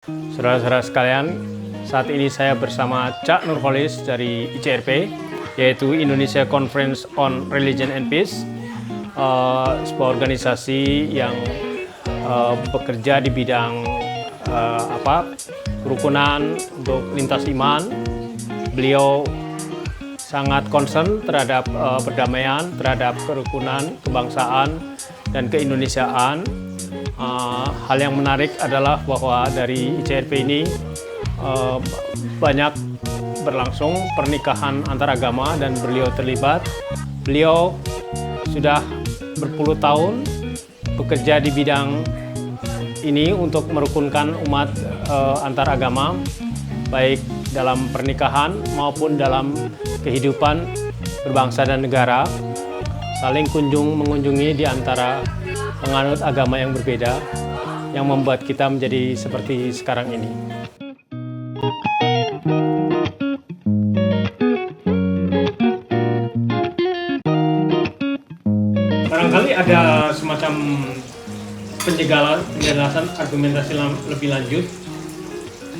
Saudara-saudara sekalian, saat ini saya bersama Cak Nurholis dari ICRP, yaitu Indonesia Conference on Religion and Peace, sebuah organisasi yang bekerja di bidang kerukunan untuk lintas iman. Beliau sangat concern terhadap perdamaian, terhadap kerukunan, kebangsaan, dan keindonesiaan. Hal yang menarik adalah bahwa dari ICRP ini banyak berlangsung pernikahan antaragama dan beliau terlibat. Beliau sudah berpuluh tahun bekerja di bidang ini untuk merukunkan umat antaragama, baik dalam pernikahan maupun dalam kehidupan berbangsa dan negara, saling mengunjungi di antara penganut agama yang berbeda, yang membuat kita menjadi seperti sekarang ini. Barangkali ada semacam penjelasan argumentasi lebih lanjut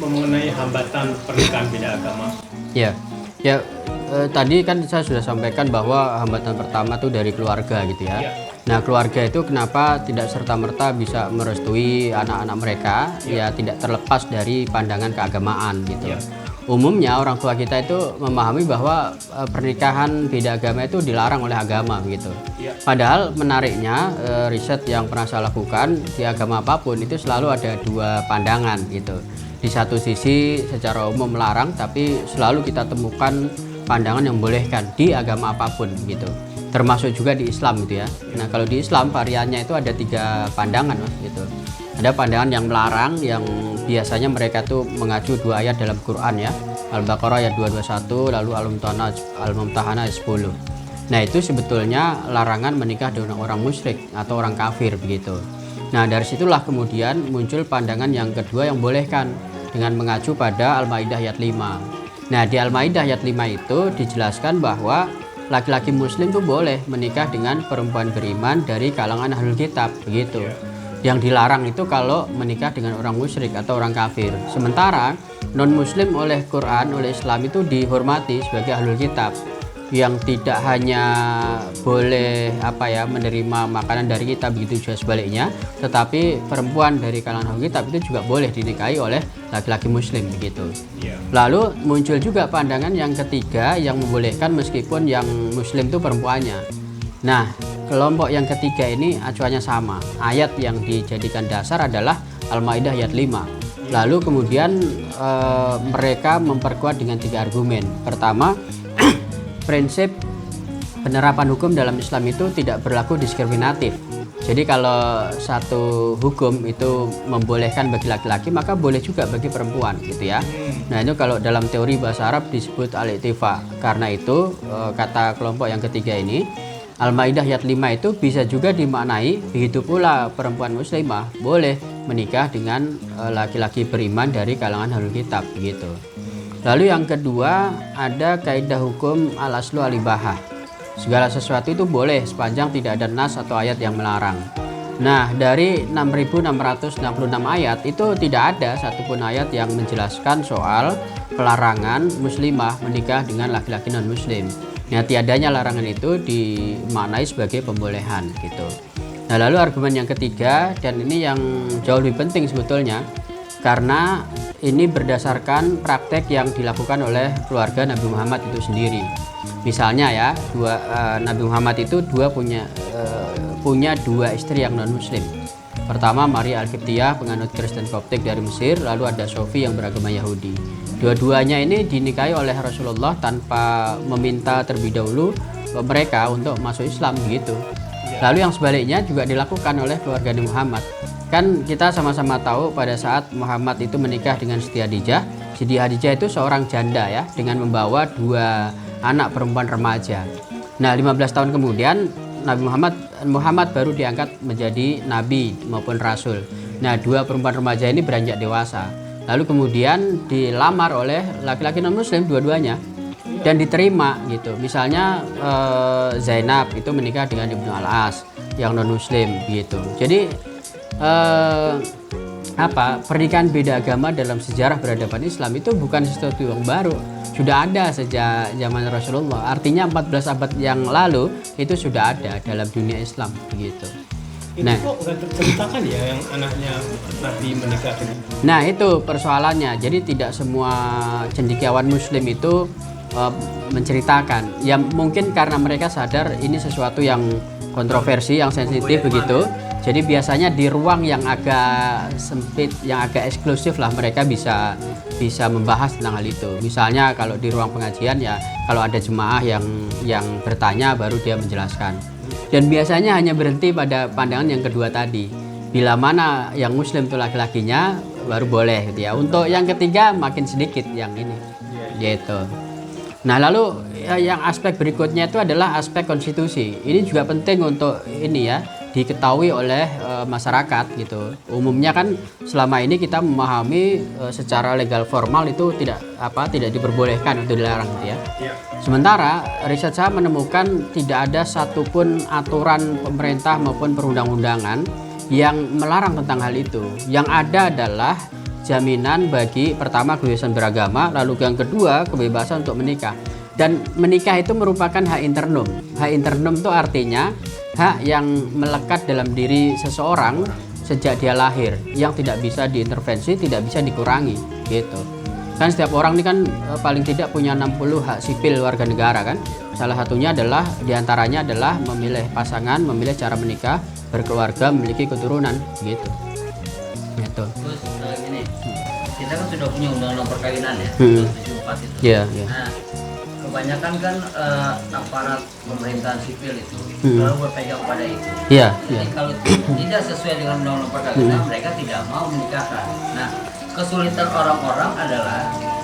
mengenai hambatan pernikahan beda agama. Tadi kan saya sudah sampaikan bahwa hambatan pertama tuh dari keluarga gitu ya. Nah, keluarga itu kenapa tidak serta-merta bisa merestui anak-anak mereka, ya tidak terlepas dari pandangan keagamaan gitu. Umumnya orang tua kita itu memahami bahwa pernikahan beda agama itu dilarang oleh agama begitu. Padahal menariknya riset yang pernah saya lakukan di agama apapun itu selalu ada dua pandangan gitu. Di satu sisi secara umum melarang, tapi selalu kita temukan pandangan yang membolehkan di agama apapun gitu. Termasuk juga di Islam gitu ya. Nah, kalau di Islam variannya itu ada 3 pandangan Mas gitu. Ada pandangan yang melarang, yang biasanya mereka tuh mengacu 2 ayat dalam Quran ya. Al-Baqarah ayat 221, lalu Al-Mumtahanah ayat 10. Nah, itu sebetulnya larangan menikah dengan orang musyrik atau orang kafir begitu. Nah, dari situlah kemudian muncul pandangan yang kedua yang bolehkan dengan mengacu pada Al-Maidah ayat 5. Nah, di Al-Maidah ayat 5 itu dijelaskan bahwa laki-laki muslim itu boleh menikah dengan perempuan beriman dari kalangan ahlul kitab begitu. Yang dilarang itu kalau menikah dengan orang musyrik atau orang kafir. Sementara non muslim oleh Quran, oleh Islam itu dihormati sebagai ahlul kitab, yang tidak hanya boleh menerima makanan dari kita, begitu juga sebaliknya, tetapi perempuan dari kalangan ahlul kitab itu juga boleh dinikahi oleh laki-laki muslim begitu. Lalu muncul juga pandangan yang ketiga yang membolehkan meskipun yang muslim itu perempuannya. Nah, kelompok yang ketiga ini acuannya sama. Ayat yang dijadikan dasar adalah Al-Maidah ayat 5. Lalu kemudian mereka memperkuat dengan 3 argumen. Pertama, prinsip penerapan hukum dalam Islam itu tidak berlaku diskriminatif. Jadi kalau satu hukum itu membolehkan bagi laki-laki, maka boleh juga bagi perempuan gitu ya. Nah, itu kalau dalam teori bahasa Arab disebut al-iktifa. Karena itu kata kelompok yang ketiga ini, Al-Maidah ayat 5 itu bisa juga dimaknai begitu pula perempuan muslimah boleh menikah dengan laki-laki beriman dari kalangan ahlul kitab begitu. Lalu yang kedua ada kaidah hukum al-aslu al-ibahah. Segala sesuatu itu boleh sepanjang tidak ada nas atau ayat yang melarang. Nah, dari 6.666 ayat itu tidak ada satupun ayat yang menjelaskan soal pelarangan muslimah menikah dengan laki-laki non muslim. Nah, tiadanya larangan itu dimaknai sebagai pembolehan gitu. Nah, lalu argumen yang ketiga, dan ini yang jauh lebih penting sebetulnya, karena ini berdasarkan praktek yang dilakukan oleh keluarga Nabi Muhammad itu sendiri. Misalnya ya, Nabi Muhammad itu punya 2 istri yang non muslim. Pertama Maria Al-Qibtiyah, penganut Kristen Koptik dari Mesir, lalu ada Sofi yang beragama Yahudi. Dua-duanya ini dinikahi oleh Rasulullah tanpa meminta terlebih dahulu mereka untuk masuk Islam begitu. Lalu yang sebaliknya juga dilakukan oleh keluarga Nabi Muhammad. Kan kita sama-sama tahu pada saat Muhammad itu menikah dengan Siti Khadijah. Siti Khadijah itu seorang janda ya, dengan membawa 2 anak perempuan remaja. Nah, 15 tahun kemudian Nabi Muhammad baru diangkat menjadi nabi maupun rasul. Nah, 2 perempuan remaja ini beranjak dewasa. Lalu kemudian dilamar oleh laki-laki non muslim dua-duanya dan diterima gitu. Misalnya Zainab itu menikah dengan Ibnu Al-As yang non muslim gitu. Jadi pernikahan beda agama dalam sejarah peradaban Islam itu bukan sesuatu yang baru, sudah ada sejak zaman Rasulullah. Artinya 14 abad yang lalu itu sudah ada dalam dunia Islam begitu. Itu kok nggak terceritakan ya yang anaknya Nabi menikah dengan? Nah itu persoalannya. Jadi tidak semua cendekiawan Muslim itu menceritakan. Ya mungkin karena mereka sadar ini sesuatu yang kontroversi, yang sensitif begitu. Jadi biasanya di ruang yang agak sempit, yang agak eksklusif lah mereka bisa membahas tentang hal itu. Misalnya kalau di ruang pengajian ya kalau ada jemaah yang bertanya baru dia menjelaskan. Dan biasanya hanya berhenti pada pandangan yang kedua tadi. Bila mana yang Muslim itu laki-lakinya baru boleh gitu ya. Untuk yang ketiga makin sedikit yang ini. Gitu. Nah lalu yang aspek berikutnya itu adalah aspek konstitusi. Ini juga penting untuk ini ya diketahui oleh masyarakat gitu. Umumnya kan selama ini kita memahami secara legal formal itu tidak diperbolehkan atau dilarang gitu ya. Sementara riset saya menemukan tidak ada satupun aturan pemerintah maupun perundang-undangan yang melarang tentang hal itu. Yang ada adalah jaminan bagi pertama kebebasan beragama, lalu yang kedua kebebasan untuk menikah. Dan menikah itu merupakan hak internum. Hak internum itu artinya hak yang melekat dalam diri seseorang sejak dia lahir, yang tidak bisa diintervensi, tidak bisa dikurangi gitu. Kan setiap orang ini kan paling tidak punya 60 hak sipil warga negara kan. Salah satunya adalah diantaranya adalah memilih pasangan, memilih cara menikah, berkeluarga, memiliki keturunan gitu. Gitu. Terus gini, kita kan sudah punya undang-undang perkawinan ya, 74 itu. Iya. Nah, kebanyakan kan aparat pemerintahan sipil itu selalu berpegang pada itu. Iya. Jadi kalau tidak sesuai dengan undang-undang perkawinan, mereka tidak mau menikahkan. Nah, kesulitan orang-orang adalah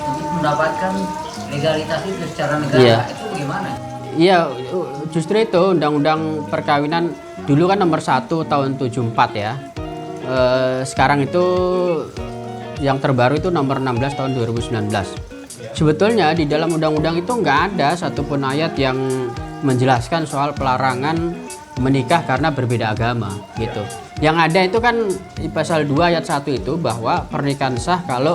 untuk mendapatkan legalitas itu secara negara. Iya. Itu bagaimana? Iya, justru itu undang-undang perkawinan dulu kan nomor 1 tahun 74 ya. Sekarang itu yang terbaru itu nomor 16 tahun 2019. Sebetulnya di dalam undang-undang itu nggak ada satupun ayat yang menjelaskan soal pelarangan menikah karena berbeda agama gitu. Yang ada itu kan di pasal 2 ayat 1 itu bahwa pernikahan sah kalau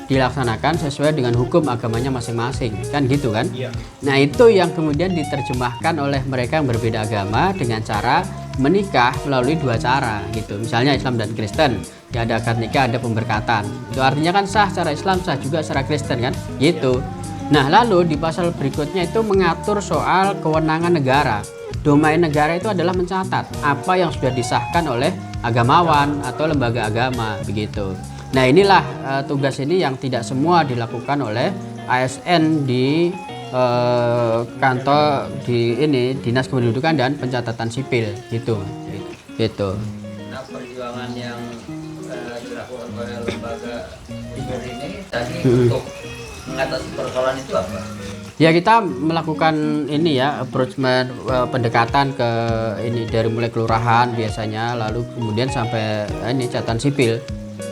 dilaksanakan sesuai dengan hukum agamanya masing-masing kan gitu kan. Nah itu yang kemudian diterjemahkan oleh mereka yang berbeda agama dengan cara menikah melalui 2 cara gitu. Misalnya Islam dan Kristen ya ada akad nikah, ada pemberkatan. Itu artinya kan sah secara Islam, sah juga secara Kristen kan gitu. Nah lalu di pasal berikutnya itu mengatur soal kewenangan negara. Domain negara itu adalah mencatat apa yang sudah disahkan oleh agamawan atau lembaga agama begitu. Nah inilah tugas ini yang tidak semua dilakukan oleh ASN di kantor di ini Dinas Kependudukan dan Pencatatan Sipil gitu. Nah, perjuangan yang dilakukan oleh lembaga sipil ini tadi untuk mengatasi persoalan itu apa? Ya kita melakukan ini ya approachment pendekatan ke ini dari mulai kelurahan biasanya lalu kemudian sampai ini catatan sipil.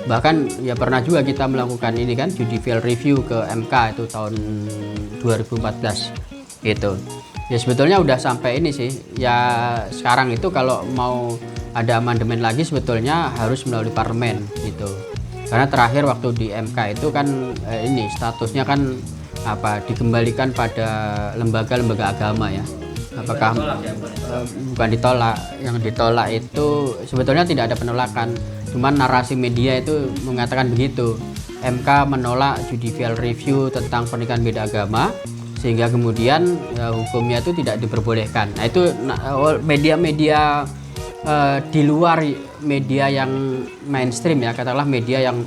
Bahkan ya pernah juga kita melakukan ini kan judicial review ke MK itu tahun 2014 gitu. Ya sebetulnya udah sampai ini sih. Ya sekarang itu kalau mau ada amandemen lagi sebetulnya harus melalui parlemen gitu. Karena terakhir waktu di MK itu kan ini statusnya kan dikembalikan pada lembaga-lembaga agama ya. Apakah bukan ditolak? Yang ditolak itu sebetulnya tidak ada penolakan. Cuman narasi media itu mengatakan begitu. MK menolak judicial review tentang pernikahan beda agama sehingga kemudian hukumnya itu tidak diperbolehkan. Nah itu media-media di luar media yang mainstream ya, katakanlah media yang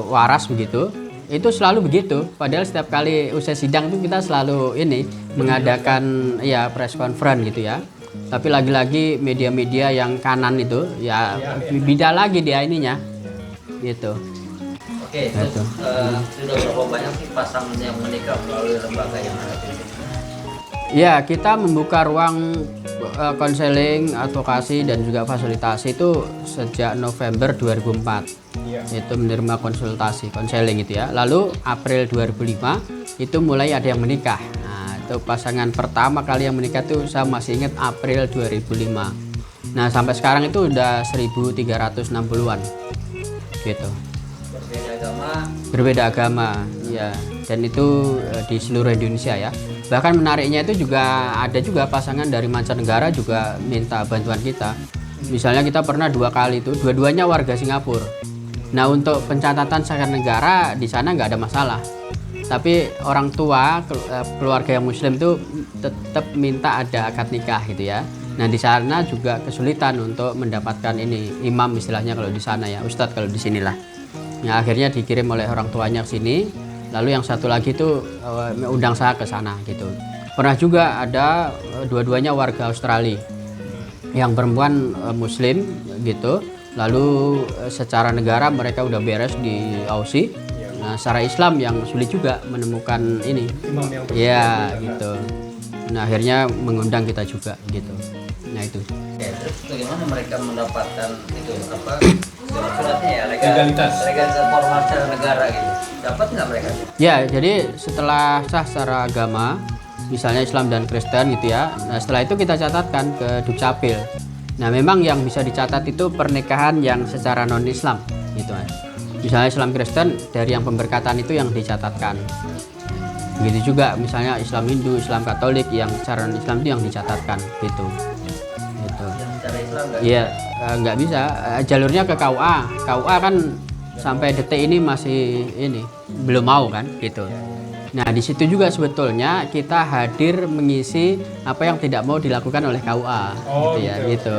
waras begitu. Itu selalu begitu. Padahal setiap kali usai sidang itu kita selalu ini mengadakan ya press conference gitu ya. Tapi lagi-lagi media-media yang kanan itu ya beda lagi dia ininya gitu. Oke, terus sudah berapa banyak sih pasangan yang menikah melalui lembaga yang ada di sini? Ya, kita membuka ruang konseling, advokasi dan juga fasilitasi itu sejak November 2004. Itu menerima konsultasi, konseling gitu ya. Lalu April 2005 itu mulai ada yang menikah. Nah, itu pasangan pertama kali yang menikah itu saya masih ingat April 2005. Nah, sampai sekarang itu udah 1360-an gitu. Berbeda agama. Berbeda agama, ya. Dan itu di seluruh Indonesia ya. Bahkan menariknya itu juga ada juga pasangan dari mancanegara juga minta bantuan kita. Misalnya kita pernah 2 kali itu, dua-duanya warga Singapura. Nah, untuk pencatatan secara negara di sana nggak ada masalah. Tapi orang tua keluarga yang Muslim itu tetap minta ada akad nikah gitu ya. Nah, di sana juga kesulitan untuk mendapatkan ini imam istilahnya kalau di sana ya, ustadz kalau di sinilah. Nah, akhirnya dikirim oleh orang tuanya ke sini. Lalu yang satu lagi itu undang saya ke sana gitu. Pernah juga ada dua-duanya warga Australia. Yang perempuan Muslim gitu. Lalu secara negara mereka udah beres di Aussie. Nah, secara Islam yang sulit juga menemukan ini. Imam yang Ya, gitu. Nah, akhirnya mengundang kita juga gitu. Nah, itu. Ya, terus bagaimana mereka mendapatkan itu apa surat-suratnya ya Legalitas formal secara negara gitu? Dapat nggak mereka? Ya, jadi setelah sah secara agama, misalnya Islam dan Kristen gitu ya. Nah, setelah itu kita catatkan ke Dukcapil. Nah, memang yang bisa dicatat itu pernikahan yang secara non-Islam gitu kan. Misalnya Islam Kristen dari yang pemberkatan itu yang dicatatkan. Begitu juga misalnya Islam Hindu, Islam Katolik yang secara non-Islam itu yang dicatatkan gitu. Gitu. Yang secara Islam nggak? Iya, nggak bisa. Jalurnya ke KUA. KUA kan sampai detik ini masih ini belum mau kan gitu. Nah, di situ juga sebetulnya kita hadir mengisi apa yang tidak mau dilakukan oleh KUA gitu ya, gitu.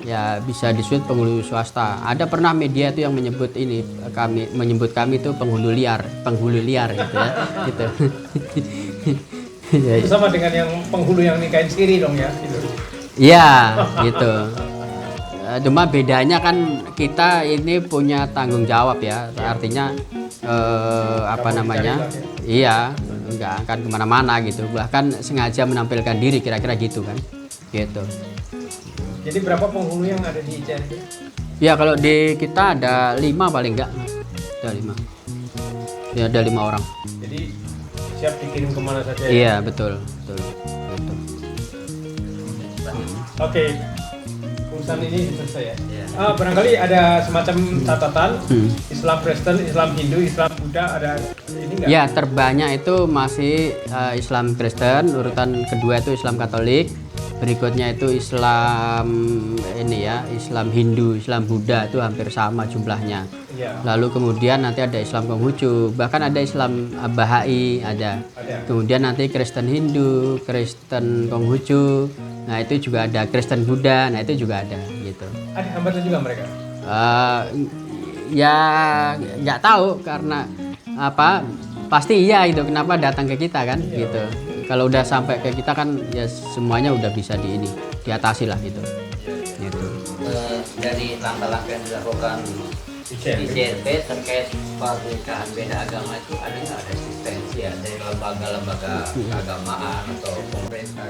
Ya, bisa disebut penghulu swasta. Ada pernah media itu yang menyebut ini kami itu penghulu liar gitu ya. Gitu. Ya, itu sama dengan yang penghulu yang nikahin siri dong ya gitu. iya, gitu. Cuma bedanya kan kita ini punya tanggung jawab ya. Artinya apa namanya? Iya, nggak akan kemana-mana gitu. Bahkan sengaja menampilkan diri kira-kira gitu kan. Gitu. Jadi berapa penghulu yang ada di ICRP? Ya, kalau di kita ada 5 paling enggak. Ada 5. Ya, ada 5 orang. Jadi siap dikirim kemana saja ya? Iya, betul. Gitu. Oke, urusan ini selesai ya? Iya. Barangkali ada semacam catatan Islam Kristen, Islam Hindu, Islam Buddha, ada ini nggak? Ya, terbanyak itu masih Islam Kristen, urutan kedua itu Islam Katolik, berikutnya itu Islam ini ya, Islam Hindu, Islam Buddha itu hampir sama jumlahnya. Iya. Lalu kemudian nanti ada Islam Konghucu, bahkan ada Islam Bahai ada. Kemudian nanti Kristen Hindu, Kristen Konghucu, nah itu juga ada Kristen Buddha, nah itu juga ada gitu. Ada hambatan juga mereka? Ya nggak tahu karena apa, pasti iya itu kenapa datang ke kita kan gitu. Kalau udah sampai ke kita kan ya semuanya udah bisa diatasi lah gitu. Gitu. Dari langkah-langkah yang dilakukan ICRP terkait pernikahan beda agama itu ada nggak resistensi ya dari lembaga-lembaga keagamaan atau pemerintah?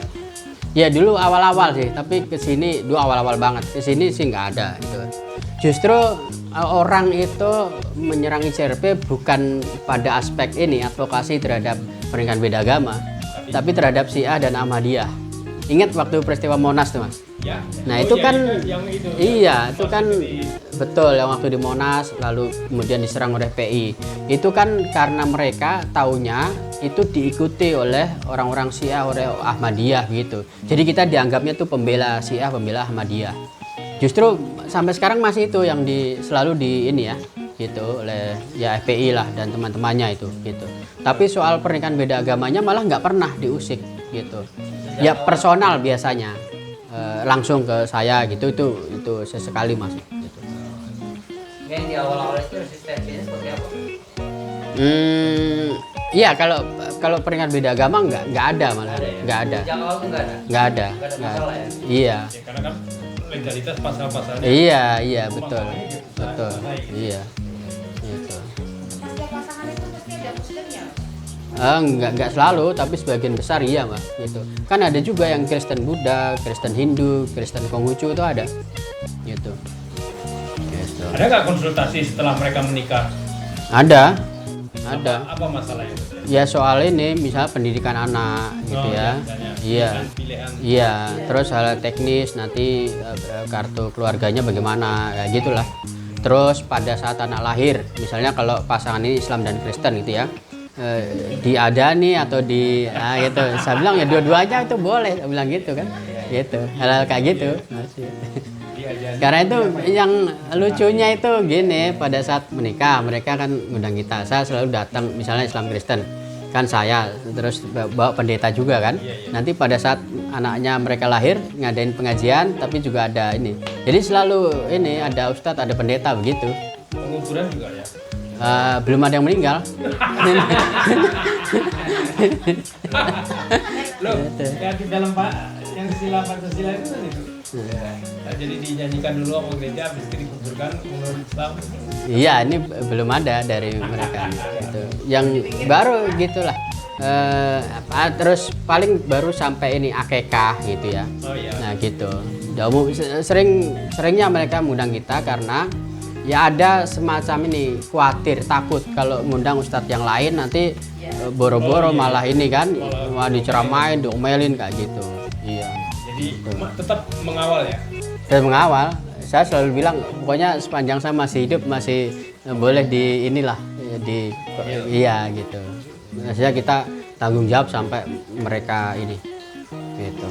Ya dulu awal-awal sih, tapi kesini dulu awal-awal banget. Kesini sih nggak ada gitu. Justru orang itu menyerang ICRP bukan pada aspek ini advokasi terhadap pernikahan beda agama, tapi terhadap Syiah dan Ahmadiyah. Ingat waktu peristiwa Monas tuh Mas? Ya. Nah itu kan, yang itu, iya itu kan betul yang waktu di Monas lalu kemudian diserang oleh PI. Itu kan karena mereka taunya itu diikuti oleh orang-orang Syiah, oleh Ahmadiyah gitu. Jadi kita dianggapnya tuh pembela Syiah, pembela Ahmadiyah. Justru sampai sekarang masih itu yang selalu di ini ya gitu oleh ya FPI lah dan teman-temannya itu gitu. Tapi soal pernikahan beda agamanya malah nggak pernah diusik gitu. Ya personal biasanya langsung ke saya gitu itu sesekali masuk gitu. Yang di awal-awal itu resistensinya seperti apa? Iya kalau pernikahan beda agama nggak ada malah nggak ada. Sejak awal tuh nggak ada. Nggak ada. Masalah ya. Iya. Ya, karena kan legalitas pasal-pasalnya. Iya betul. Iya. Gitu. Setiap pasangan itu mesti ada muslimnya. Nggak selalu, tapi sebagian besar iya Mbak gitu. Kan ada juga yang Kristen Buddha, Kristen Hindu, Kristen Konghucu itu ada gitu. Ada nggak konsultasi setelah mereka menikah? Ada. Apa masalahnya? Ya soal ini misal pendidikan anak gitu ya. Iya. Iya, terus hal teknis nanti kartu keluarganya bagaimana kayak gitulah. Terus pada saat anak lahir, misalnya kalau pasangan ini Islam dan Kristen gitu ya. Diadani atau gitu. Saya bilang ya dua-duanya itu boleh, saya bilang gitu kan. Gitu. Hal-hal kayak gitu. Karena itu yang lucunya itu gini, pada saat menikah mereka kan ngundang kita, saya selalu datang misalnya Islam Kristen kan, saya terus bawa pendeta juga kan, nanti pada saat anaknya mereka lahir ngadain pengajian tapi juga ada ini, jadi selalu ini ada ustadz ada pendeta begitu. Penguburan juga ya? Belum ada yang meninggal. Loh, ya di dalam Pak yang sila Pancasila itu kan itu. Nah, jadi dinyanyikan dulu sama gereja, habis itu dikuburkan menurut Islam. Iya, ini belum ada dari mereka gitu. Yang baru gitulah. Terus paling baru sampai ini akekah gitu ya. Oh iya. Nah gitu. Seringnya mereka ngundang kita karena ya ada semacam ini khawatir, takut kalau ngundang ustadz yang lain nanti boro-boro malah ini kan, wah diceramain, diomelin kayak gitu. Iya. Jadi tetap mengawal ya? Dan mengawal, saya selalu bilang pokoknya sepanjang saya masih hidup masih boleh di inilah iya gitu. Maksudnya kita tanggung jawab sampai mereka ini gitu.